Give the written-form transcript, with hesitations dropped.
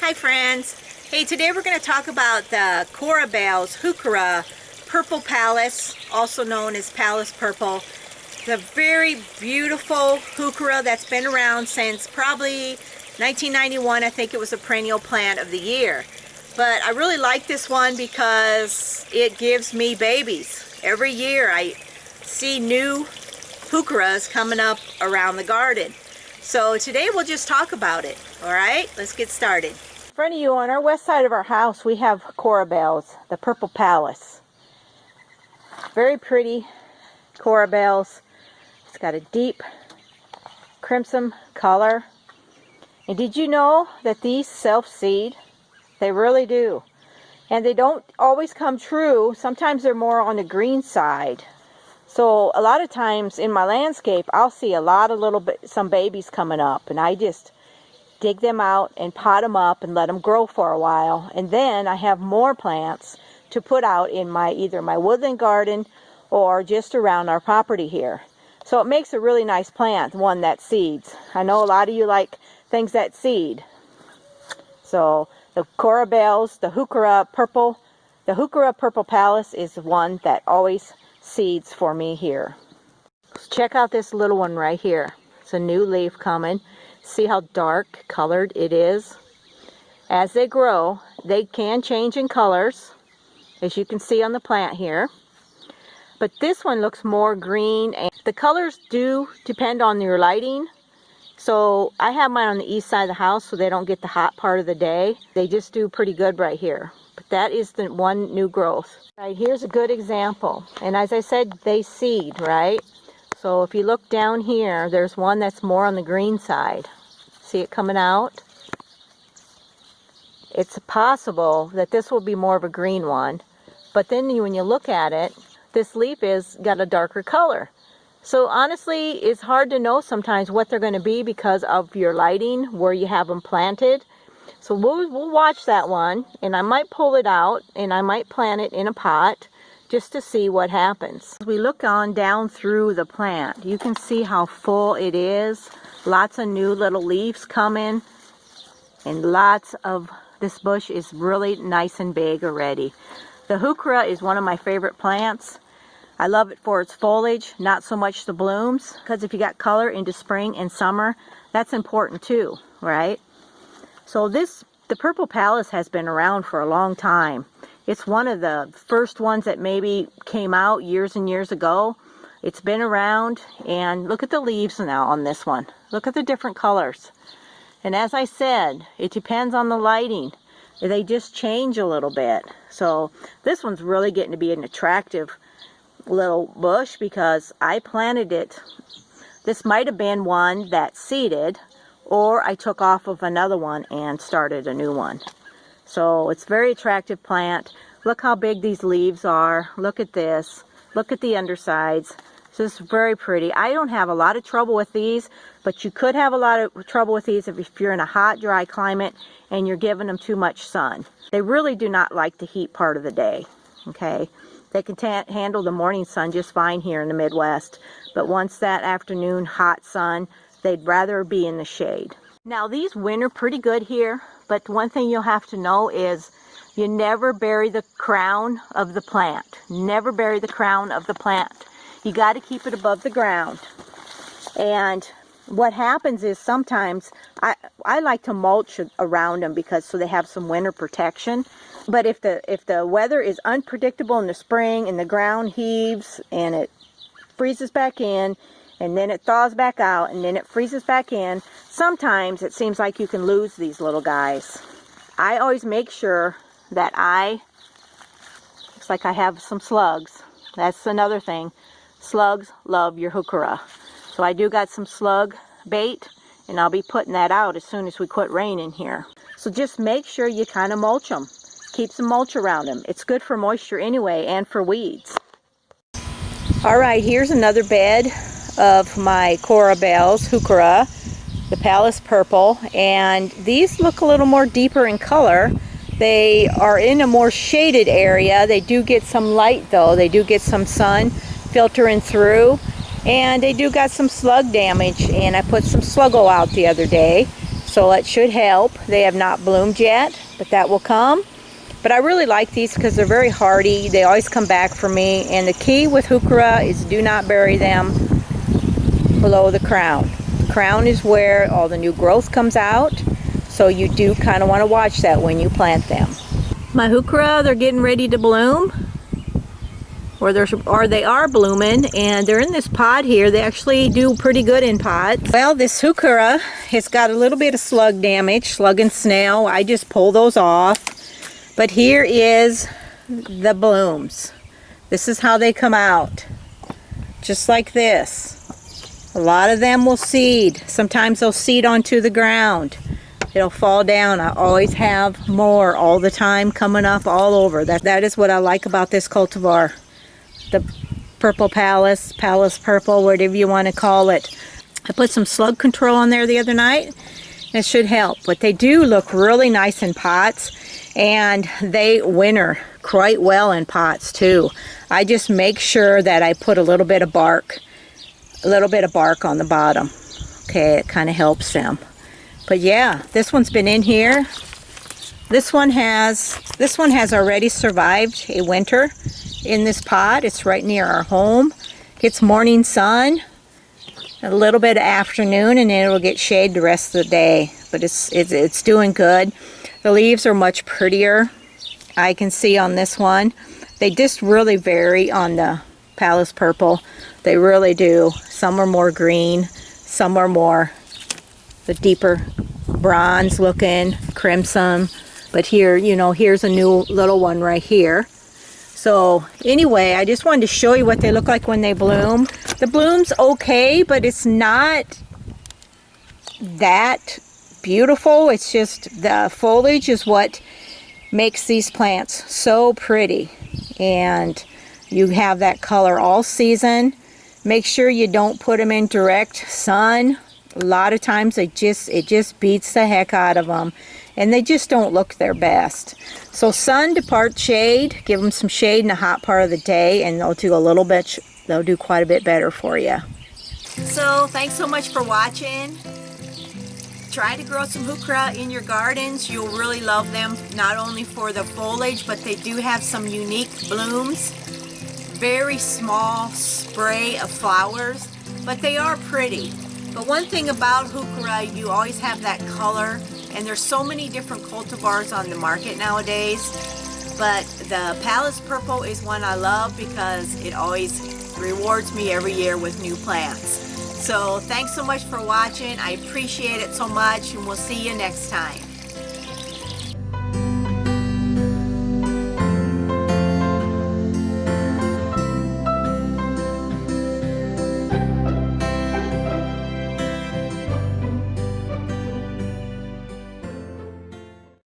Hi friends. Hey, today we're going to talk about the Corabelle's Heuchera Purple Pallas, also known as Pallas Purple. It's a very beautiful Heuchera that's been around since probably 1991. I think it was a perennial plant of the year. But I really like this one because it gives me babies. Every year I see new Heucheras coming up around the garden. So today we'll just talk about it. Alright, let's get started. In front of you on our west side of our house we have Corabelle's, the Purple Pallas. Very pretty Corabelle's. It's got a deep crimson color. And did you know that these self-seed? They really do. And they don't always come true. Sometimes they're more on the green side. So a lot of times in my landscape, I'll see a lot of some babies coming up, and I just dig them out and pot them up and let them grow for a while. And then I have more plants to put out in either my woodland garden or just around our property here. So it makes a really nice plant, one that seeds. I know a lot of you like things that seed. So the Corabelle's, the Heuchera Purple Pallas is the one that always seeds for me here. Check out this little one right here. It's a new leaf coming. See how dark colored it is? As they grow, they can change in colors, as you can see on the plant here. But this one looks more green, and the colors do depend on your lighting. So I have mine on the east side of the house so they don't get the hot part of the day. They just do pretty good right here. But that is the one new growth. Right, here's a good example. And as I said, they seed, right? So if you look down here, there's one that's more on the green side. See it coming out? It's possible that this will be more of a green one. But then when you look at it, this leaf is got a darker color. So honestly, it's hard to know sometimes what they're going to be because of your lighting, where you have them planted. So we'll watch that one, and I might pull it out, and I might plant it in a pot just to see what happens. As we look on down through the plant, you can see how full it is. Lots of new little leaves coming, and lots of this bush is really nice and big already. The Heuchera is one of my favorite plants. I love it for its foliage, not so much the blooms, because if you got color into spring and summer, that's important too, right? So the Purple Pallas has been around for a long time. It's one of the first ones that maybe came out years and years ago. It's been around, and look at the leaves now on this one. Look at the different colors. And as I said, it depends on the lighting. They just change a little bit. So this one's really getting to be an attractive little bush because I planted it. This might have been one that seeded, or I took off of another one and started a new one. So it's a very attractive plant. Look how big these leaves are. Look at this. Look at the undersides. It's just very pretty. I don't have a lot of trouble with these, but you could have a lot of trouble with these if you're in a hot, dry climate and you're giving them too much sun. They really do not like the heat part of the day. Okay, they can handle the morning sun just fine here in the Midwest, but once that afternoon hot sun, they'd rather be in the shade. Now these winter pretty good here, but one thing you'll have to know is you never bury the crown of the plant. Never bury the crown of the plant. You got to keep it above the ground. And what happens is sometimes I like to mulch around them so they have some winter protection. But if the weather is unpredictable in the spring and the ground heaves and it freezes back in, and then it thaws back out, and then it freezes back in, sometimes it seems like you can lose these little guys. I always make sure that looks like I have some slugs. That's another thing. Slugs love your Heuchera. So I do got some slug bait, and I'll be putting that out as soon as we quit raining here. So just make sure you kind of mulch them. Keep some mulch around them. It's good for moisture anyway, and for weeds. Alright, here's another bed of my Corabelle's Heuchera, the Pallas Purple, and these look a little more deeper in color. They are in a more shaded area. They do get some light though. They do get some sun filtering through, and they do got some slug damage, and I put some Sluggo out the other day. So that should help. They have not bloomed yet, but that will come. But I really like these because they're very hardy. They always come back for me. And the key with Heuchera is do not bury them below the crown. The crown is where all the new growth comes out. So you do kind of want to watch that when you plant them. My Heuchera, they're getting ready to bloom. Or they are blooming, and they're in this pot here. They actually do pretty good in pots. Well, this Heuchera has got a little bit of slug damage, slug and snail. I just pull those off. But here is the blooms. This is how they come out. Just like this. A lot of them will seed. Sometimes they'll seed onto the ground. It'll fall down. I always have more all the time coming up all over. That is what I like about this cultivar. The purple Pallas purple, whatever you want to call it. I put some slug control on there the other night. It should help. But they do look really nice in pots, and they winter quite well in pots too. I just make sure that I put a little bit of bark on the bottom. Okay, it kind of helps them. But yeah, this one's been in here. This one has already survived a winter in this pot. It's right near our home. Gets morning sun, a little bit of afternoon, and then it'll get shade the rest of the day. But it's doing good. The leaves are much prettier. I can see on this one. They just really vary on the Pallas purple. They really do. Some are more green, some are more the deeper bronze looking, crimson. But here, you know, here's a new little one right here. So anyway, I just wanted to show you what they look like when they bloom. The bloom's okay, but it's not that beautiful. It's just the foliage is what makes these plants so pretty. And you have that color all season. Make sure you don't put them in direct sun. A lot of times it just beats the heck out of them, and they just don't look their best. So sun to part shade, give them some shade in the hot part of the day, and they'll do quite a bit better for you. So thanks so much for watching. Try to grow some Heuchera in your gardens. You'll really love them, not only for the foliage, but they do have some unique blooms. Very small spray of flowers, but they are pretty. But one thing about Heuchera, you always have that color, and there's so many different cultivars on the market nowadays. But the Pallas purple is one I love because it always rewards me every year with new plants. So thanks so much for watching. I appreciate it so much, and we'll see you next time.